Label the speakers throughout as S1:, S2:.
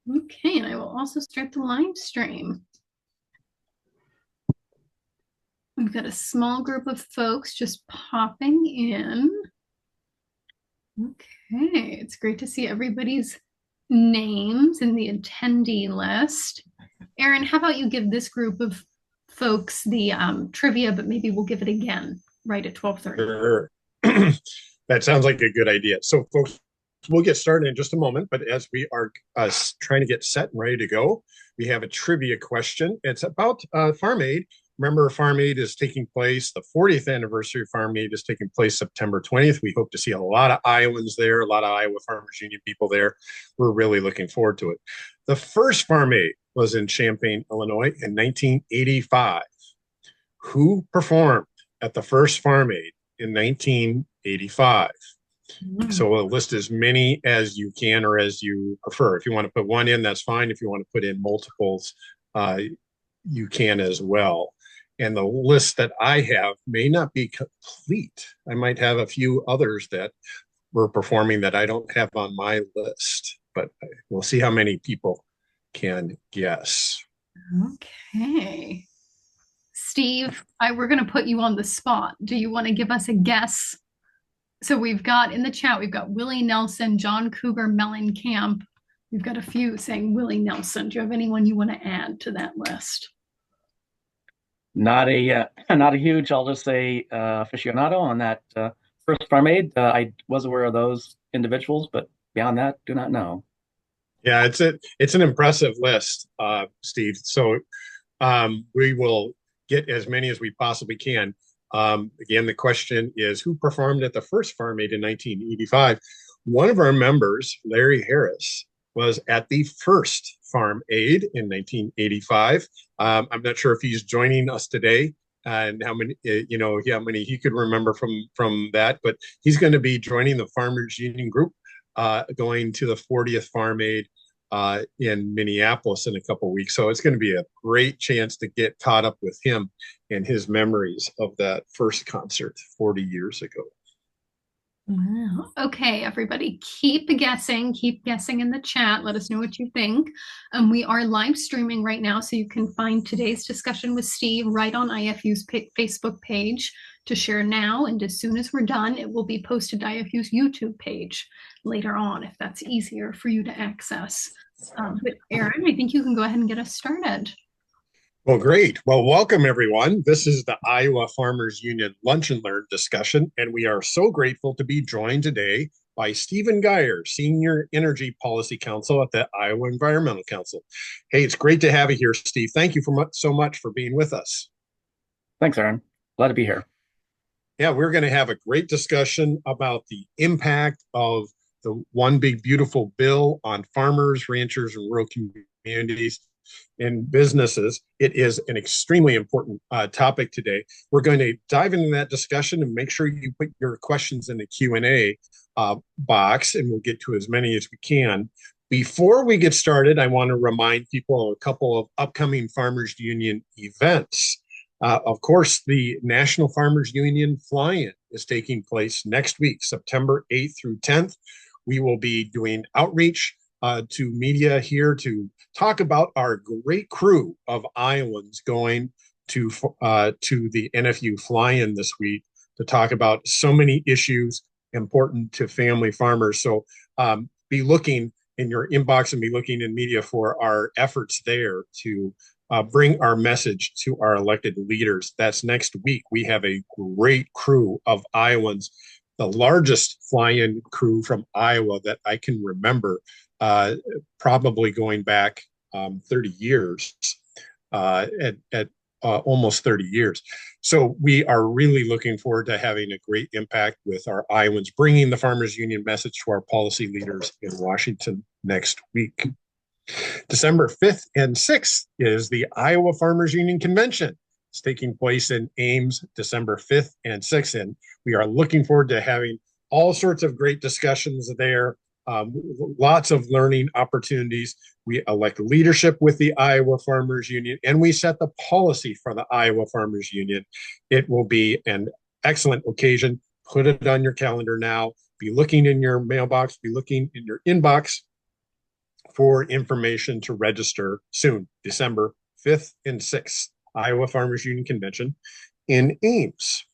S1: Okay, and I will also start the live stream. We've got a small group of folks just popping in. Okay, it's great to see everybody's names in the attendee list. Erin, how about you give this group of folks the trivia, but maybe we'll give it again right at 12:30.
S2: Sure. That sounds like a good idea. So, folks, we'll get started in just a moment. But as we are trying to get set and ready to go, we have a trivia question. It's about Farm Aid. Remember, Farm Aid is taking place, the 40th anniversary of Farm Aid is taking place September 20th. We hope to see a lot of Iowans there, a lot of Iowa Farmers Union people there. We're really looking forward to it. The first Farm Aid was in Champaign, Illinois in 1985. Who performed at the first Farm Aid in 1985?
S1: Mm.
S2: So we'll list as many as you can or as you prefer. If you want to put one in, that's fine. If you want to put in multiples, you can as well. And the list that I have may not be complete. I might have a few others that were performing that I don't have on my list, but we'll see how many people can guess.
S1: Okay. Steve, we're going to put you on the spot. Do you want to give us a guess? So we've got in the chat, we've got Willie Nelson, John Cougar, Mellencamp. We've got a few saying Willie Nelson. Do you have anyone you want to add to that list?
S3: Not a huge, I'll just say, aficionado on that first Farm Aid. I was aware of those individuals, but beyond that, do not know.
S2: Yeah, it's an impressive list, Steve. So we will get as many as we possibly can. Again, the question is who performed at the first Farm Aid in 1985? One of our members, Larry Harris, was at the first Farm Aid in 1985. I'm not sure if he's joining us today and how many, how many he could remember from that, but he's going to be joining the Farmers Union group, going to the 40th Farm Aid in Minneapolis in a couple of weeks. So it's going to be a great chance to get caught up with him and his memories of that first concert 40 years ago.
S1: Wow. Okay, everybody, keep guessing in the chat. Let us know what you think. We are live streaming right now, so you can find today's discussion with Steve right on IFU's Facebook page to share now. And as soon as we're done, it will be posted to IFU's YouTube page later on, if that's easier for you to access. But Erin, I think you can go ahead and get us started.
S2: Well, great. Well, welcome everyone. This is the Iowa Farmers Union Lunch and Learn discussion, and we are so grateful to be joined today by Stephen Geyer, Senior Energy Policy Counsel at the Iowa Environmental Council. Hey, it's great to have you here, Steve. Thank you so much for being with us.
S3: Thanks, Aaron. Glad to be here.
S2: Yeah, we're going to have a great discussion about the impact of the One Big Beautiful Bill on farmers, ranchers, and rural communities and businesses. It is an extremely important topic today. We're going to dive into that discussion and make sure you put your questions in the Q&A box, and we'll get to as many as we can. Before we get started, I want to remind people of a couple of upcoming Farmers Union events. Of course, the National Farmers Union Fly-In is taking place next week, September 8th through 10th. We will be doing outreach to media here to talk about our great crew of Iowans going to the NFU Fly-In this week to talk about so many issues important to family farmers. So be looking in your inbox and be looking in media for our efforts there to bring our message to our elected leaders. That's next week. We have a great crew of Iowans, the largest fly-in crew from Iowa that I can remember, probably going back 30 years, at almost 30 years. So we are really looking forward to having a great impact with our Iowans, bringing the Farmers Union message to our policy leaders in Washington next week. December 5th and 6th is the Iowa Farmers Union Convention. It's taking place in Ames, December 5th and 6th, and we are looking forward to having all sorts of great discussions there, lots of learning opportunities. We elect leadership with the Iowa Farmers Union, and we set the policy for the Iowa Farmers Union. It will be an excellent occasion. Put it on your calendar now. Be looking in your mailbox, be looking in your inbox for information to register soon, December 5th and 6th, Iowa Farmers Union Convention in Ames.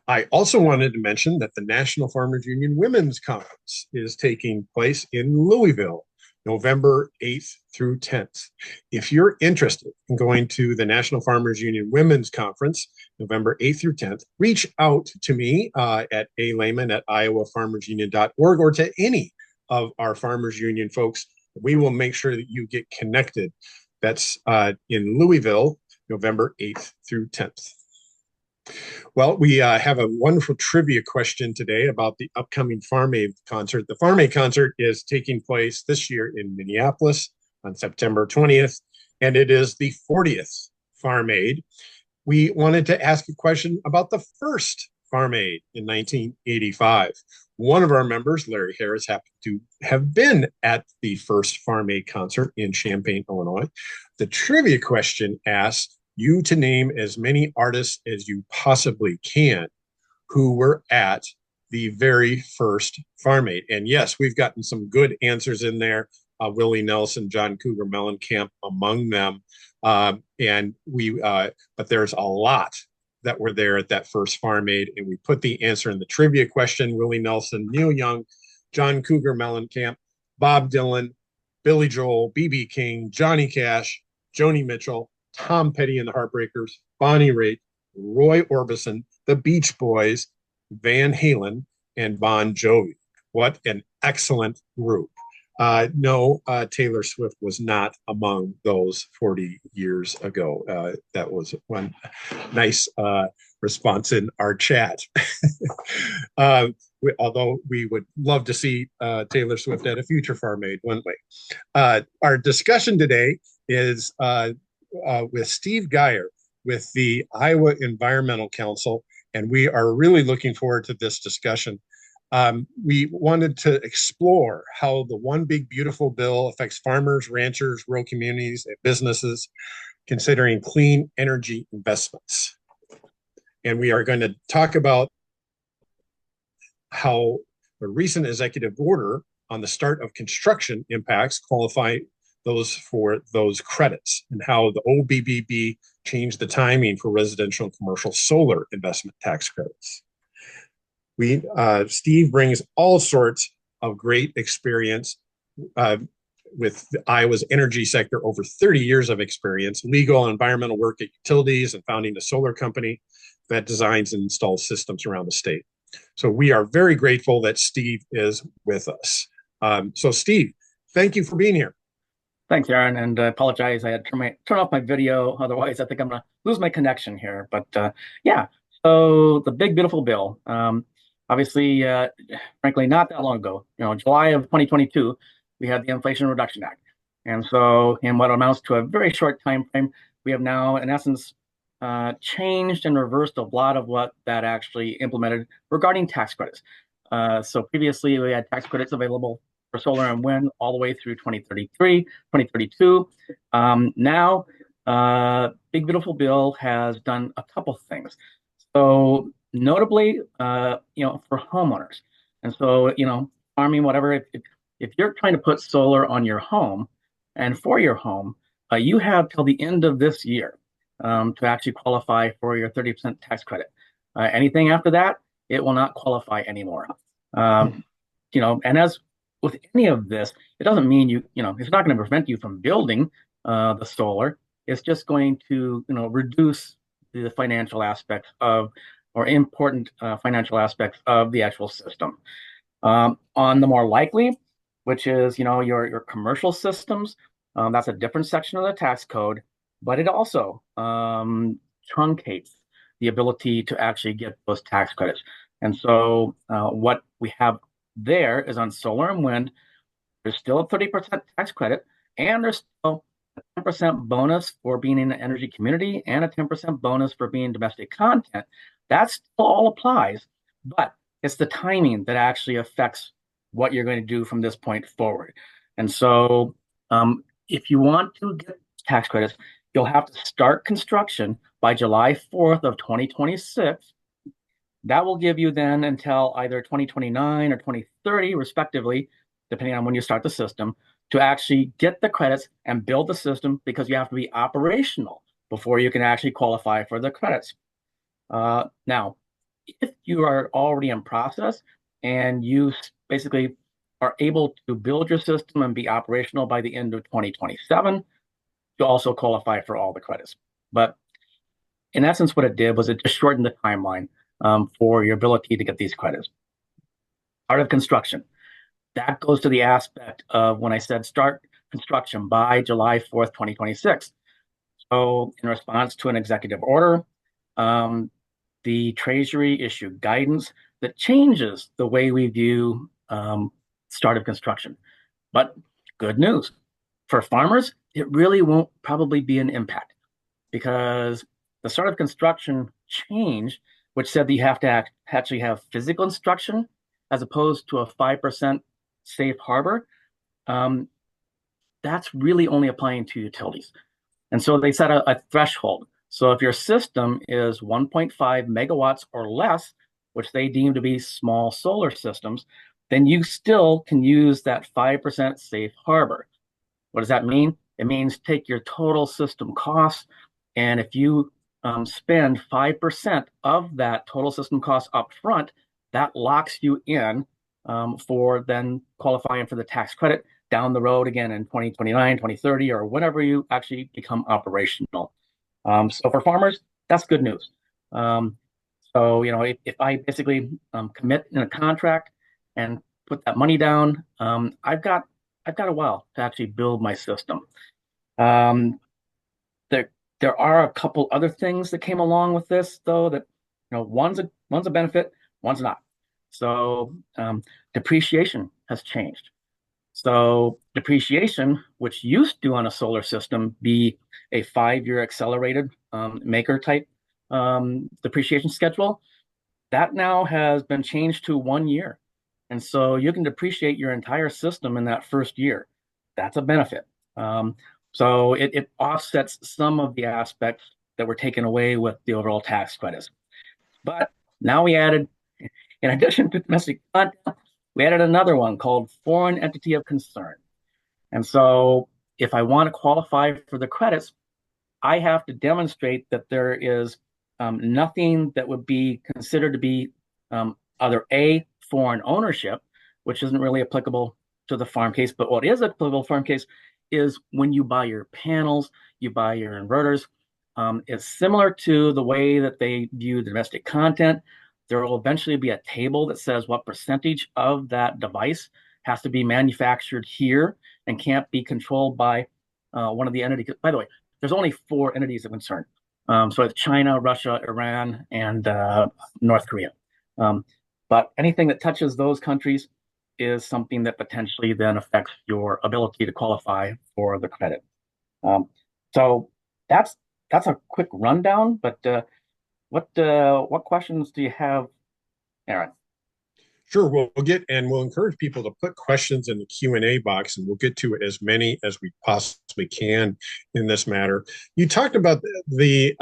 S2: I also wanted to mention that the National Farmers Union Women's Conference is taking place in Louisville, November 8th through 10th. If you're interested in going to the National Farmers Union Women's Conference, November 8th through 10th, reach out to me at alayman@iowafarmersunion.org or to any of our Farmers Union folks. We will make sure that you get connected. That's in Louisville, November 8th through 10th. Well, we have a wonderful trivia question today about the upcoming Farm Aid concert. The Farm Aid concert is taking place this year in Minneapolis on September 20th, and it is the 40th Farm Aid. We wanted to ask a question about the first Farm Aid in 1985. One of our members, Larry Harris, happened to have been at the first Farm Aid concert in Champaign, Illinois. The trivia question asks you to name as many artists as you possibly can who were at the very first Farm Aid. And yes, we've gotten some good answers in there. Willie Nelson, John Cougar Mellencamp among them. But there's a lot that were there at that first Farm Aid. And we put the answer in the trivia question: Willie Nelson, Neil Young, John Cougar Mellencamp, Bob Dylan, Billy Joel, B.B. King, Johnny Cash, Joni Mitchell, Tom Petty and the Heartbreakers, Bonnie Raitt, Roy Orbison, the Beach Boys, Van Halen, and Bon Jovi. What an excellent group. No, Taylor Swift was not among those 40 years ago. That was one nice response in our chat. Although we would love to see Taylor Swift at a future Farm Aid, wouldn't we? Our discussion today is with Steve Geyer with the Iowa Environmental Council, and we are really looking forward to this discussion. We wanted to explore how the One Big Beautiful Bill affects farmers, ranchers, rural communities, and businesses considering clean energy investments. And we are going to talk about how the recent executive order on the start of construction impacts qualify those for those credits, and how the OBBB changed the timing for residential and commercial solar investment tax credits. Steve brings all sorts of great experience with Iowa's energy sector, over 30 years of experience, legal and environmental work at utilities, and founding a solar company that designs and installs systems around the state. So we are very grateful that Steve is with us. So Steve, thank you for being here.
S3: Thanks, Aaron, and I apologize. I had to turn off my video. Otherwise, I think I'm going to lose my connection here. But yeah, so the big, beautiful bill. Obviously, frankly, not that long ago, July of 2022, we had the Inflation Reduction Act. And so in what amounts to a very short time frame, we have now, in essence, changed and reversed a lot of what that actually implemented regarding tax credits. So previously, we had tax credits available for solar and wind all the way through 2033, 2032. Now, Big Beautiful Bill has done a couple things. So notably, for homeowners. And so, farming, whatever, if you're trying to put solar on your home and for your home, you have till the end of this year to actually qualify for your 30% tax credit. Anything after that, it will not qualify anymore. And as with any of this, it doesn't mean it's not going to prevent you from building the solar. It's just going to, reduce the financial aspects of, or important financial aspects of the actual system. On the more likely, which is, your commercial systems, that's a different section of the tax code, but it also truncates the ability to actually get those tax credits. And so what we have there is on solar and wind, there's still a 30% tax credit, and there's still a 10% bonus for being in an energy community and a 10% bonus for being domestic content. That still all applies, but it's the timing that actually affects what you're going to do from this point forward. And so if you want to get tax credits, you'll have to start construction by July 4th of 2026. That will give you then until either 2029 or 2030, respectively, depending on when you start the system, to actually get the credits and build the system, because you have to be operational before you can actually qualify for the credits. Now, if you are already in process and you basically are able to build your system and be operational by the end of 2027, you also qualify for all the credits. But in essence, what it did was it just shortened the timeline for your ability to get these credits. Start of construction. That goes to the aspect of when I said start construction by July 4th, 2026. So in response to an executive order, the Treasury issued guidance that changes the way we view start of construction. But good news, for farmers, it really won't probably be an impact, because the start of construction change, which said that you have to actually have physical instruction as opposed to a 5% safe harbor, that's really only applying to utilities. And so they set a threshold. So if your system is 1.5 megawatts or less, which they deem to be small solar systems, then you still can use that 5% safe harbor. What does that mean? It means take your total system cost, and if you spend 5% of that total system cost up front, that locks you in for then qualifying for the tax credit down the road again in 2029, 2030, or whenever you actually become operational. So for farmers, that's good news. So, you know, if I basically commit in a contract and put that money down, I've got a while to actually build my system. There are a couple other things that came along with this, though, that, you know, one's a benefit, one's not. So depreciation has changed. So depreciation, which used to on a solar system be a 5-year accelerated maker type depreciation schedule, that now has been changed to 1 year. And so you can depreciate your entire system in that first year. That's a benefit. So it offsets some of the aspects that were taken away with the overall tax credits. But now we added, in addition to domestic content, we added another one called foreign entity of concern. And so if I want to qualify for the credits, I have to demonstrate that there is nothing that would be considered to be either A, foreign ownership, which isn't really applicable to the farm case, but what is applicable farm case is when you buy your panels, you buy your inverters. It's similar to the way that they view the domestic content. There will eventually be a table that says what percentage of that device has to be manufactured here and can't be controlled by one of the entities. By the way, there's only 4 entities of concern. So it's China, Russia, Iran, and North Korea. But anything that touches those countries is something that potentially then affects your ability to qualify for the credit. So that's a quick rundown, but what questions do you have, Aaron?
S2: Sure, we'll encourage people to put questions in the Q&A box, and we'll get to as many as we possibly can in this matter. You talked about the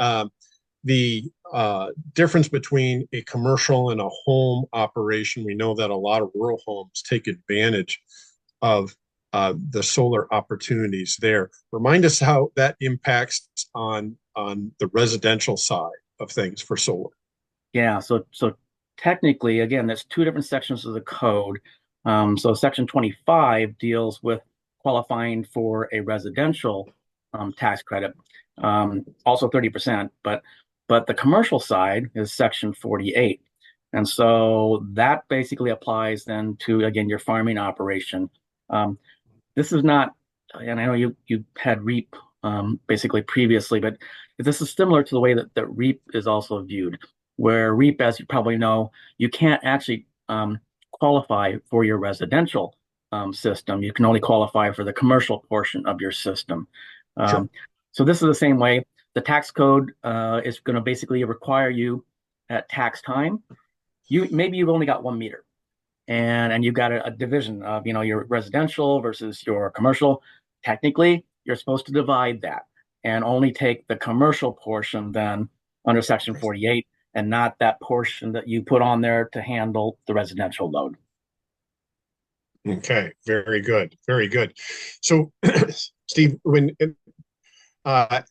S2: difference between a commercial and a home operation. We know that a lot of rural homes take advantage of the solar opportunities there. Remind us how that impacts on the residential side of things for solar.
S3: Yeah, so technically, again, there's 2 different sections of the code. So Section 25 deals with qualifying for a residential tax credit, also 30%, but the commercial side is Section 48. And so that basically applies then to, again, your farming operation. This is not, and I know you had REAP basically previously, but this is similar to the way that REAP is also viewed, where REAP, as you probably know, you can't actually qualify for your residential system. You can only qualify for the commercial portion of your system.
S2: Sure.
S3: So this is the same way. The tax code is going to basically require you at tax time. Maybe you've only got 1 meter, and you've got a division of, you know, your residential versus your commercial. Technically, you're supposed to divide that and only take the commercial portion then under Section 48, and not that portion that you put on there to handle the residential load.
S2: Okay, very good, very good. So, Steve, when uh,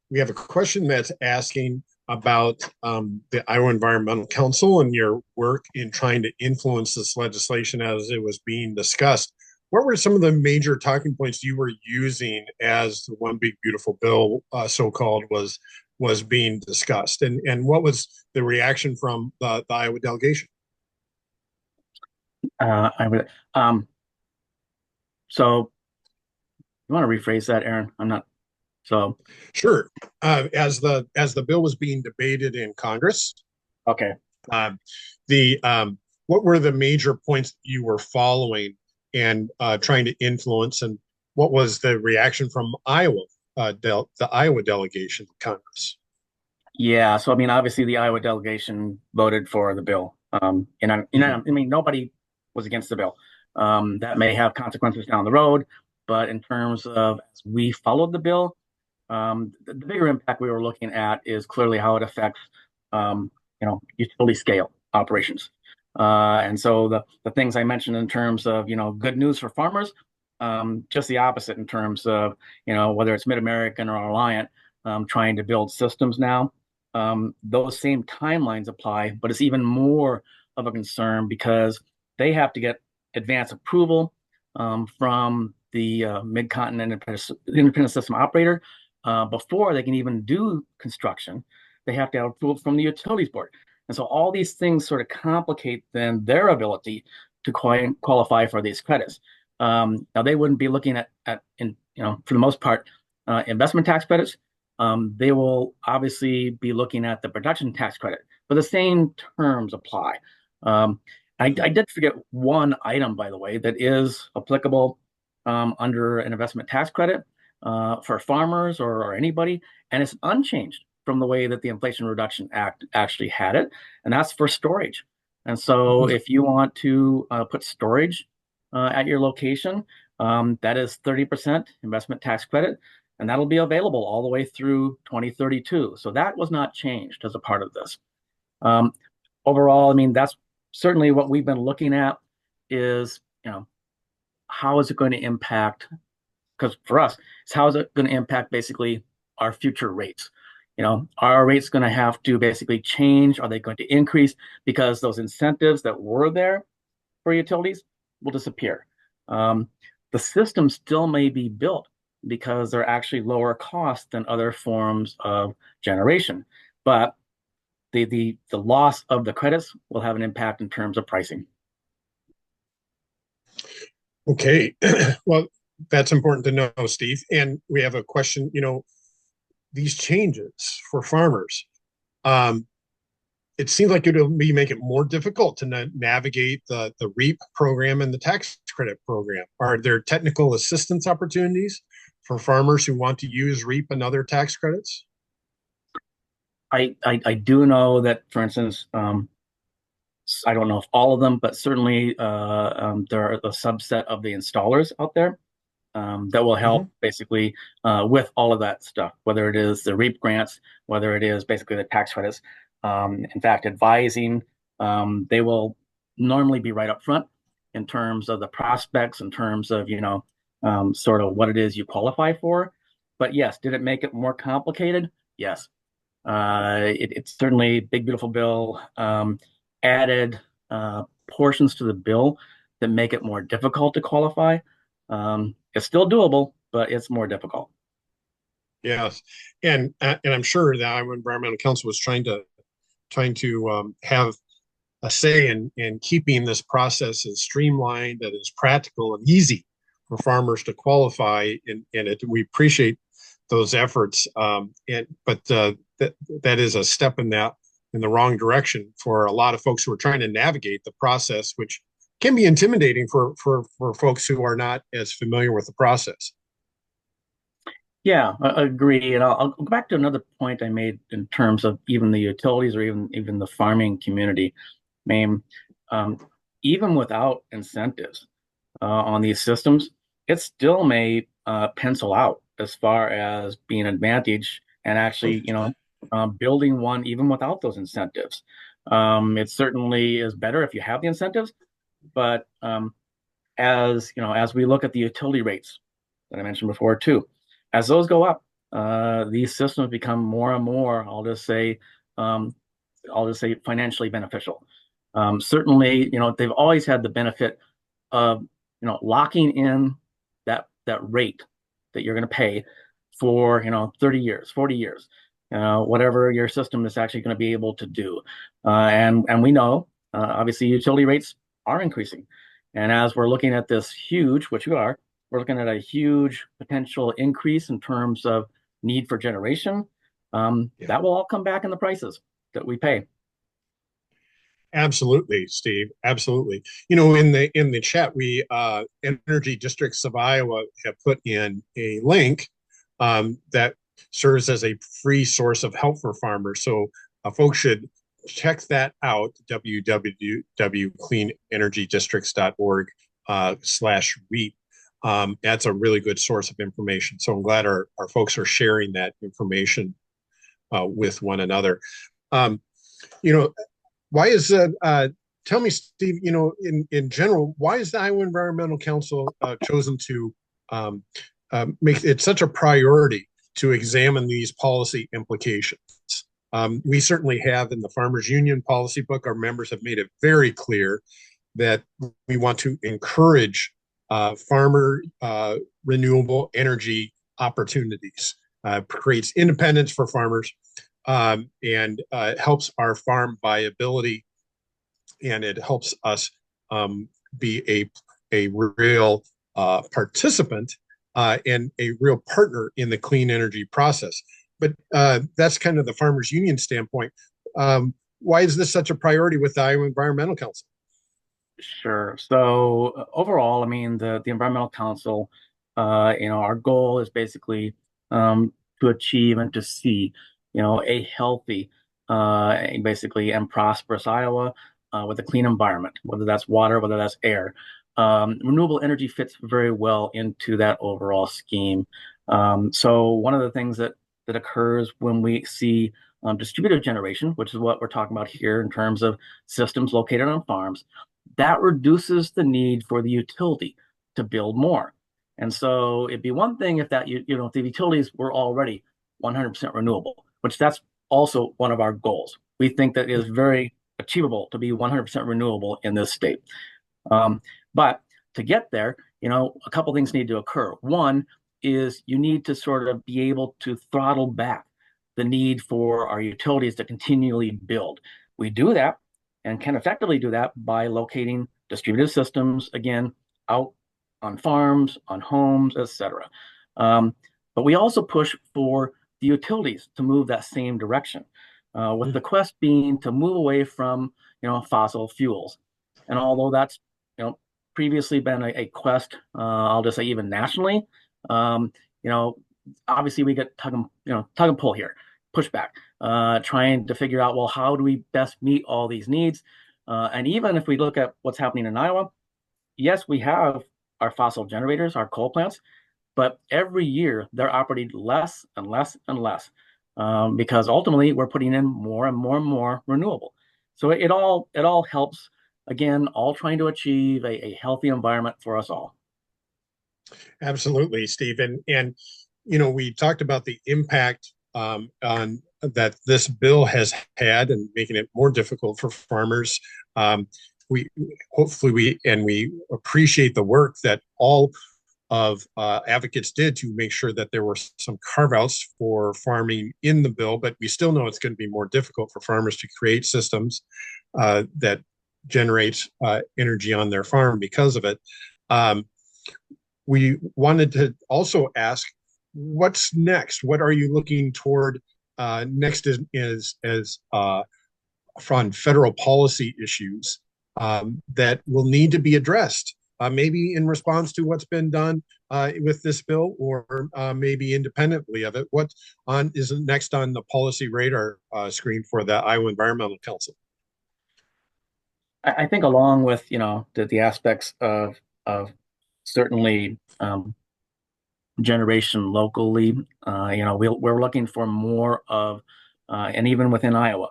S2: we have a question that's asking about the Iowa Environmental Council and your work in trying to influence this legislation as it was being discussed. What were some of the major talking points you were using as the one big beautiful bill, so-called, was being discussed, and what was the reaction from the Iowa delegation?
S3: I would. So you want to rephrase that, Aaron? I'm not. So
S2: Sure. As the bill was being debated in Congress,
S3: okay.
S2: um, the what were the major points that you were following and trying to influence, and what was the reaction from Iowa, the Iowa delegation to Congress?
S3: Yeah. So I mean, obviously, the Iowa delegation voted for the bill.
S2: Mhm.
S3: I mean, nobody was against the bill. That may have consequences down the road, but in terms of as we followed the bill, the bigger impact we were looking at is clearly how it affects, utility scale operations. And so the things I mentioned in terms of, good news for farmers, just the opposite in terms of, whether it's Mid-American or Reliant, trying to build systems now. Those same timelines apply, but it's even more of a concern because they have to get advance approval from the Mid-Continent Independent System Operator before they can even do construction. They have to have approval from the utilities board. And so all these things sort of complicate then their ability to qualify for these credits. Now they wouldn't be looking for the most part, investment tax credits. They will obviously be looking at the production tax credit, but the same terms apply. Um, I did forget one item, by the way, that is applicable under an investment tax credit for farmers or anybody, and it's unchanged from the way that the Inflation Reduction Act actually had it, and that's for storage. And so, if you want to put storage at your location, that is 30% investment tax credit, and that'll be available all the way through 2032. So that was not changed as a part of this. Um, Overall, I mean, that's certainly what we've been looking at is, how is it going to impact because for us, it's how is it going to impact basically our future rates? Are our rates going to have to basically change? Are they going to increase because those incentives that were there for utilities will disappear? Um, the system still may be built because they're actually lower cost than other forms of generation, but the loss of the credits will have an impact in terms of pricing.
S2: Okay, well, that's important to know, Steve. And we have a question. These changes for farmers. Um, it seems like it'll be make it more difficult to navigate the REAP program and the tax credit program. Are there technical assistance opportunities for farmers who want to use REAP and other tax credits?
S3: I do know that, for instance, I don't know if all of them, but certainly there are a subset of the installers out there that will
S2: Mhm.
S3: help basically with all of that stuff, whether it is the REAP grants, whether it is basically the tax credits. In fact, advising, they will normally be right up front in terms of the prospects, in terms of, sort of what it is you qualify for. But yes, did it make it more complicated? Yes. It's certainly Big Beautiful Bill added portions to the bill that make it more difficult to qualify. It's still doable, but it's more difficult.
S2: Yes, and I'm sure the Iowa Environmental Council was trying to have a say in keeping this process as streamlined and as practical and easy for farmers to qualify in it. We appreciate those efforts, but that is a step in the wrong direction for a lot of folks who are trying to navigate the process, which can be intimidating for folks who are not as familiar with the process.
S3: Yeah, I agree. And I'll go back to another point I made in terms of even the utilities or even the farming community. I mean, um, even without incentives on these systems, it still may pencil out as far as being an advantage and actually, building one even without those incentives. It certainly is better if you have the incentives, but as we look at the utility rates that I mentioned before too, as those go up, these systems become more and more, um, I'll just say financially beneficial. Certainly, they've always had the benefit of, locking in that rate that you're going to pay for, 30 years, 40 years, whatever your system is actually going to be able to do. And we know, obviously, utility rates are increasing. And as we're looking at this huge, which we are, we're looking at a huge potential increase in terms of need for generation.
S2: Yeah.
S3: That will all come back in the prices that we pay.
S2: Absolutely, Steve. Absolutely. In the chat, we Energy Districts of Iowa have put in a link that serves as a free source of help for farmers. So folks should check that out, www.cleanenergydistricts.org /REAP. That's a really good source of information. So I'm glad our folks are sharing that information with one another. You know, why is tell me, Steve, in general, why is the Iowa Environmental Council chosen to make it such a priority to examine these policy implications? We certainly have in the Farmers Union policy book, our members have made it very clear that we want to encourage farmer renewable energy opportunities, creates independence for farmers, and helps our farm viability, and it helps us be a real participant and a real partner in the clean energy process. But that's kind of the Farmers Union standpoint. Why is this such a priority with the Iowa Environmental Council?
S3: Sure. So overall, I mean, the Environmental Council, our goal is basically to achieve and to see, a healthy, basically, and prosperous Iowa with a clean environment, whether that's water, whether that's air. Renewable energy fits very well into that overall scheme. So one of the things that occurs when we see distributed generation, which is what we're talking about here in terms of systems located on farms, that reduces the need for the utility to build more. And so it'd be one thing if that, if the utilities were already 100% renewable, which that's also one of our goals. We think that it is very achievable to be 100% renewable in this state. But to get there, a couple things need to occur. One is you need to sort of be able to throttle back the need for our utilities to continually build. We do that and can effectively do that by locating distributed systems, again, out on farms, on homes, etc. But we also push for the utilities to move that same direction, with the quest being to move away from, fossil fuels. And although that's, previously been a quest, I'll just say even nationally, obviously we get tug and pull here, pushback, trying to figure out, well, how do we best meet all these needs? And even if we look at what's happening in Iowa, yes, we have our fossil generators, our coal plants, but every year they're operating less and less and less, because ultimately we're putting in more and more and more renewable. So it all helps, again, all trying to achieve a healthy environment for us all.
S2: Absolutely, Steve. And we talked about the impact on that this bill has had and making it more difficult for farmers. We appreciate the work that all of advocates did to make sure that there were some carve-outs for farming in the bill, but we still know it's going to be more difficult for farmers to create systems that generate energy on their farm because of it. We wanted to also ask, what's next? What are you looking toward next is from federal policy issues that will need to be addressed, maybe in response to what's been done with this bill, or maybe independently of it? What is next on the policy radar screen for the Iowa Environmental Council?
S3: I think along with, the aspects of certainly generation locally, we're looking for more of, and even within Iowa,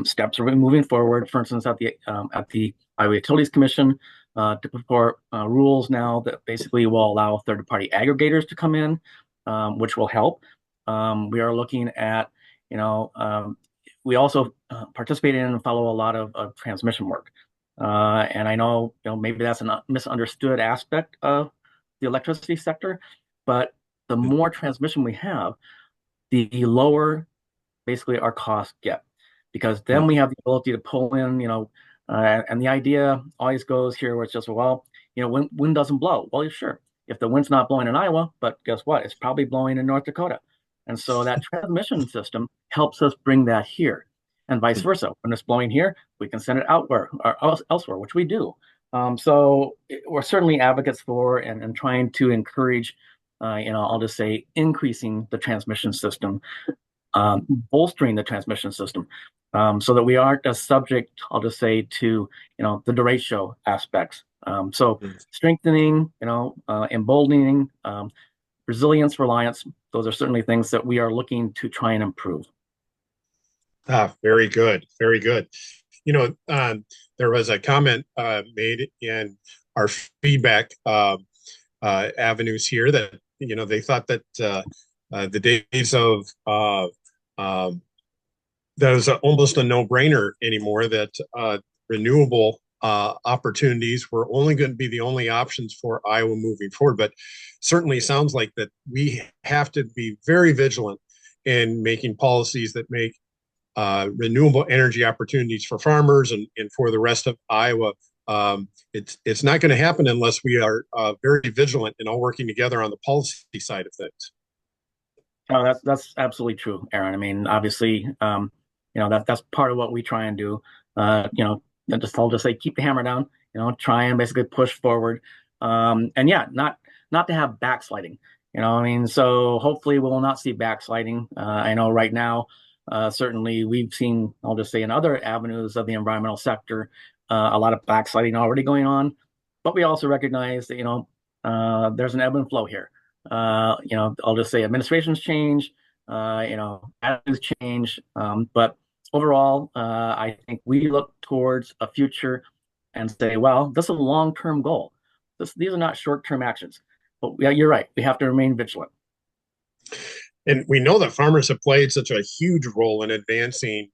S3: steps are moving forward. For instance, at the Iowa Utilities Commission, to put forth rules now that basically will allow third-party aggregators to come in, which will help. We are looking at, we also participate in and follow a lot of transmission work. And I know, maybe that's a misunderstood aspect of the electricity sector, but the more transmission we have, the lower basically our costs get, because then we have the ability to pull in, and the idea always goes here where it's just, well, wind doesn't blow. Well, sure, if the wind's not blowing in Iowa, but guess what? It's probably blowing in North Dakota. And so that transmission system helps us bring that here, and vice versa. When it's blowing here, we can send it outward or elsewhere, which we do. So we're certainly advocates for and trying to encourage, I'll just say, increasing the transmission system, bolstering the transmission system, so that we aren't as subject, I'll just say, to the derecho aspects. So strengthening, emboldening, resilience, reliance. Those are certainly things that we are looking to try and improve.
S2: Very good, very good. There was a comment made in our feedback avenues here that they thought that the days of that is almost a no-brainer anymore, that renewable opportunities were only going to be the only options for Iowa moving forward. But certainly sounds like that we have to be very vigilant in making policies that make renewable energy opportunities for farmers and for the rest of Iowa. It's not going to happen unless we are very vigilant and all working together on the policy side of things.
S3: Oh, that's absolutely true, Aaron. I mean, obviously, that's part of what we try and do. I'll just say, keep the hammer down. Try and basically push forward. And yeah, not to have backsliding. So hopefully we will not see backsliding. I know right now, certainly we've seen, I'll just say, in other avenues of the environmental sector, a lot of backsliding already going on. But we also recognize that there's an ebb and flow here. I'll just say administrations change, attitudes change, but overall, I think we look towards a future and say, well, this is a long-term goal. These are not short-term actions. But yeah, you're right. We have to remain vigilant.
S2: And we know that farmers have played such a huge role in advancing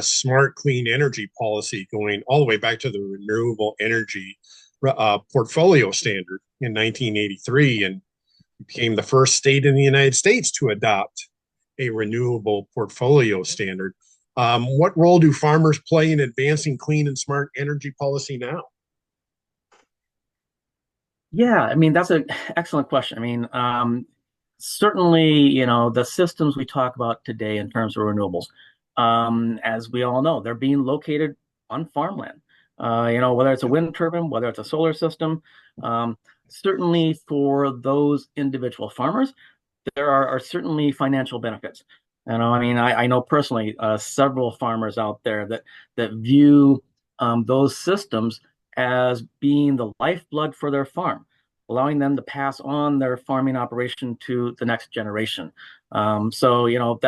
S2: smart, clean energy policy, going all the way back to the renewable energy portfolio standard in 1983, and became the first state in the United States to adopt a renewable portfolio standard. What role do farmers play in advancing clean and smart energy policy now?
S3: Yeah, I mean, that's an excellent question. I mean, certainly, the systems we talk about today in terms of renewables, as we all know, they're being located on farmland. Whether it's a wind turbine, whether it's a solar system, certainly for those individual farmers, there are certainly financial benefits. I mean, I know personally several farmers out there that view those systems as being the lifeblood for their farm, allowing them to pass on their farming operation to the next generation. So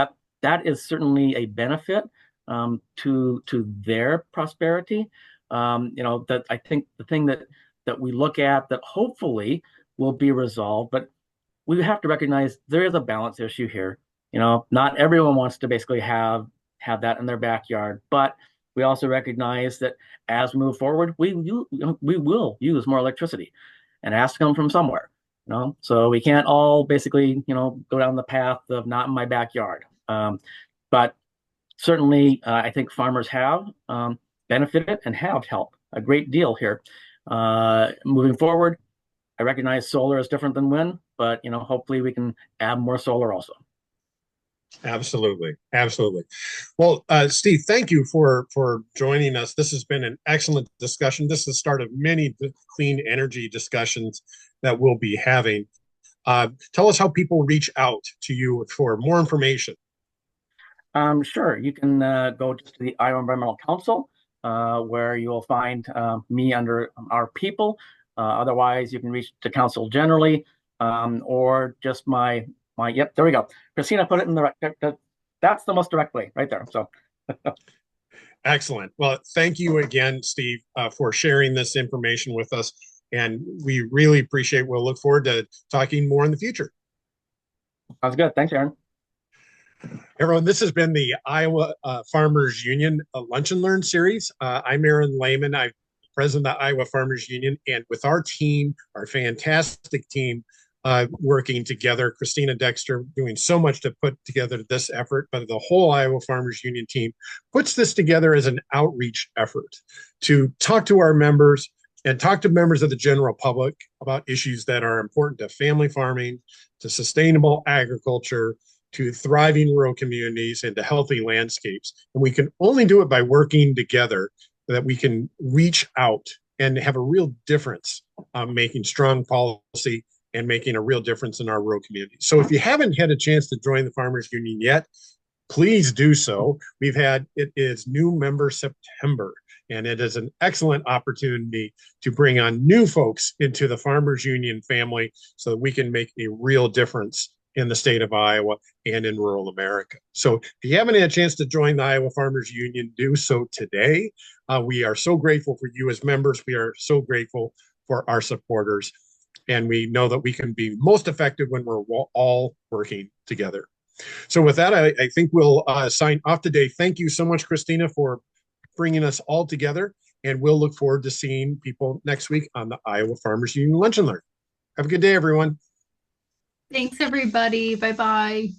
S3: that is certainly a benefit to their prosperity. That I think the thing that we look at that hopefully will be resolved, but we have to recognize there is a balance issue here. Not everyone wants to basically have that in their backyard, but we also recognize that as we move forward, we will use more electricity, and it has to come from somewhere. So we can't all basically go down the path of not in my backyard. But certainly, I think farmers have benefited and have helped a great deal here. Moving forward, I recognize solar is different than wind, but hopefully we can add more solar also.
S2: Absolutely, absolutely. Well, Steve, thank you for joining us. This has been an excellent discussion. This is the start of many clean energy discussions that we'll be having. Tell us how people reach out to you for more information.
S3: Sure. You can go to the Iowa Environmental Council, where you will find me under our people. Otherwise, you can reach the council generally, or just yep, there we go. Christina put it in the right, that's the most direct way right there. So
S2: Excellent. Well, thank you again, Steve, for sharing this information with us. And we really appreciate, we'll look forward to talking more in the future.
S3: Sounds good. Thanks, Aaron.
S2: Everyone, this has been the Iowa Farmers Union Lunch and Learn series. I'm Aaron Lehman. I'm president of the Iowa Farmers Union. And with our team, our fantastic team, working together, Christina Dexter doing so much to put together this effort, but the whole Iowa Farmers Union team puts this together as an outreach effort to talk to our members and talk to members of the general public about issues that are important to family farming, to sustainable agriculture, to thriving rural communities, and to healthy landscapes. And we can only do it by working together, that we can reach out and have a real difference, making strong policy and making a real difference in our rural communities. So if you haven't had a chance to join the Farmers Union yet, please do so. It is new member September, and it is an excellent opportunity to bring on new folks into the Farmers Union family so that we can make a real difference in the state of Iowa and in rural America. So if you haven't had a chance to join the Iowa Farmers Union, do so today. We are so grateful for you as members. We are so grateful for our supporters. And we know that we can be most effective when we're all working together. So with that, I think we'll sign off today. Thank you so much, Christina, for bringing us all together. And we'll look forward to seeing people next week on the Iowa Farmers Union Lunch and Learn. Have a good day, everyone.
S1: Thanks, everybody. Bye-bye.